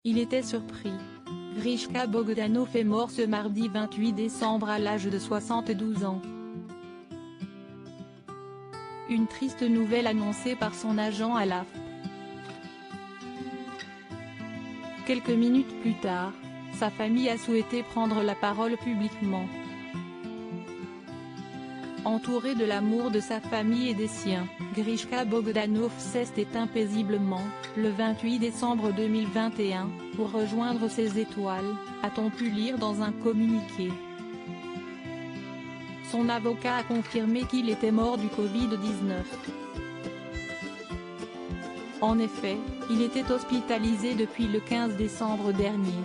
Il était surpris. Grishka Bogdanov est mort ce mardi 28 décembre à l'âge de 72 ans. Une triste nouvelle annoncée par son agent à l'AFP. Quelques minutes plus tard, sa famille a souhaité prendre la parole publiquement. Entouré de l'amour de sa famille et des siens, Grishka Bogdanov s'est éteint paisiblement, le 28 décembre 2021, pour rejoindre ses étoiles, a-t-on pu lire dans un communiqué. Son avocat a confirmé qu'il était mort du Covid-19. En effet, il était hospitalisé depuis le 15 décembre dernier.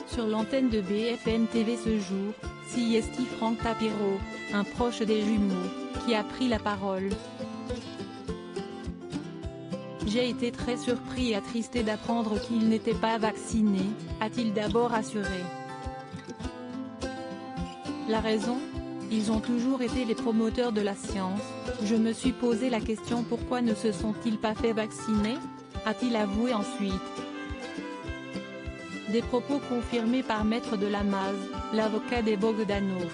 Sur l'antenne de BFM TV ce jour, CST Frank Tapiro, un proche des jumeaux, qui a pris la parole. J'ai été très surpris et attristé d'apprendre qu'il n'était pas vacciné, a-t-il d'abord assuré. La raison ? Ils ont toujours été les promoteurs de la science, je me suis posé la question pourquoi ne se sont-ils pas fait vacciner, a-t-il avoué ensuite. Des propos confirmés par Maître de Lamaze, l'avocat des Bogdanov.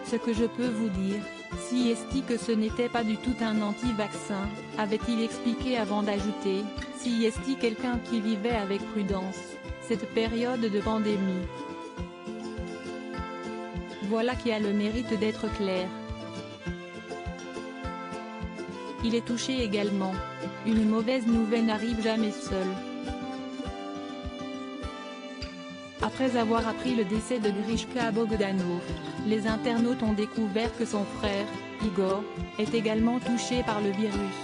Ce que je peux vous dire, si est-il que ce n'était pas du tout un anti-vaccin, avait-il expliqué avant d'ajouter, si est-il quelqu'un qui vivait avec prudence cette période de pandémie. Voilà qui a le mérite d'être clair. Il est touché également. Une mauvaise nouvelle n'arrive jamais seule. Après avoir appris le décès de Grishka Bogdanov, les internautes ont découvert que son frère, Igor, est également touché par le virus.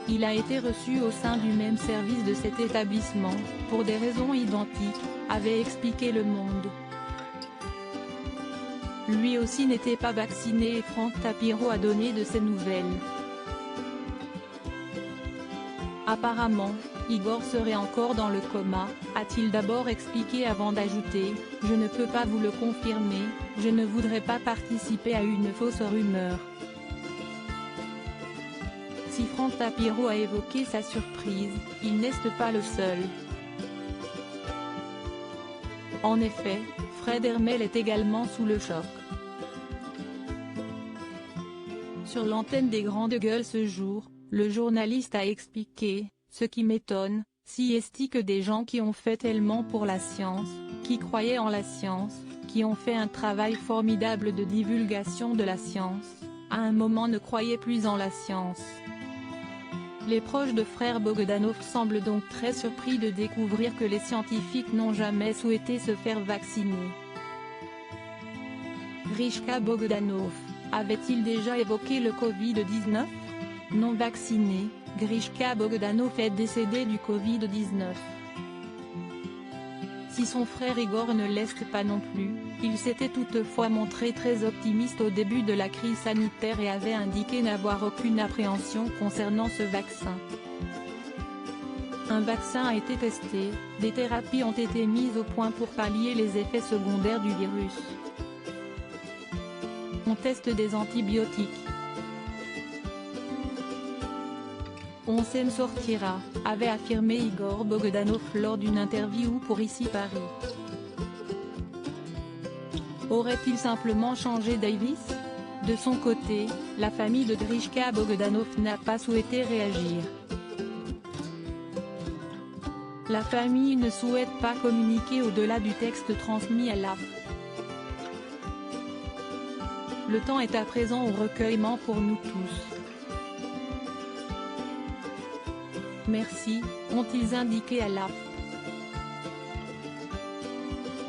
Il a été reçu au sein du même service de cet établissement, pour des raisons identiques, avait expliqué Le Monde. Lui aussi n'était pas vacciné et Frank Tapiro a donné de ses nouvelles. Apparemment, Igor serait encore dans le coma, a-t-il d'abord expliqué avant d'ajouter, je ne peux pas vous le confirmer, je ne voudrais pas participer à une fausse rumeur. Si Frank Tapiro a évoqué sa surprise, il n'est pas le seul. En effet, Fred Hermel est également sous le choc. Sur l'antenne des Grandes Gueules ce jour, le journaliste a expliqué, ce qui m'étonne, si est-il que des gens qui ont fait tellement pour la science, qui croyaient en la science, qui ont fait un travail formidable de divulgation de la science, à un moment ne croyaient plus en la science. Les proches de frère Bogdanov semblent donc très surpris de découvrir que les scientifiques n'ont jamais souhaité se faire vacciner. Grishka Bogdanov, avait-il déjà évoqué le Covid-19 ? Non vacciné, Grishka Bogdanov est décédé du Covid-19. Si son frère Igor ne l'est pas non plus, il s'était toutefois montré très optimiste au début de la crise sanitaire et avait indiqué n'avoir aucune appréhension concernant ce vaccin. Un vaccin a été testé, des thérapies ont été mises au point pour pallier les effets secondaires du virus. On teste des antibiotiques. On s'en sortira, avait affirmé Igor Bogdanov lors d'une interview pour Ici Paris. Aurait-il simplement changé Davis ? De son côté, la famille de Grishka Bogdanov n'a pas souhaité réagir. La famille ne souhaite pas communiquer au-delà du texte transmis à l'AFP. Le temps est à présent au recueillement pour nous tous. Merci, ont-ils indiqué à l'AFP.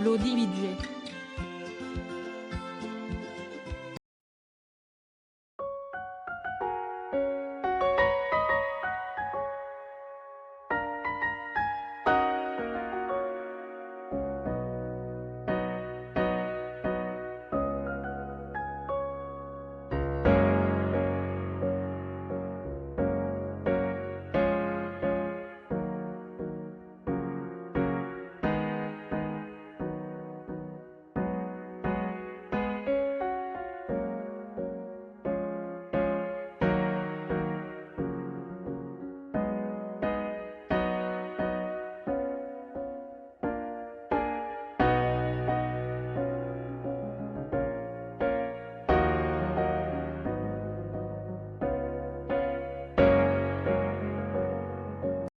Lodi Vidje.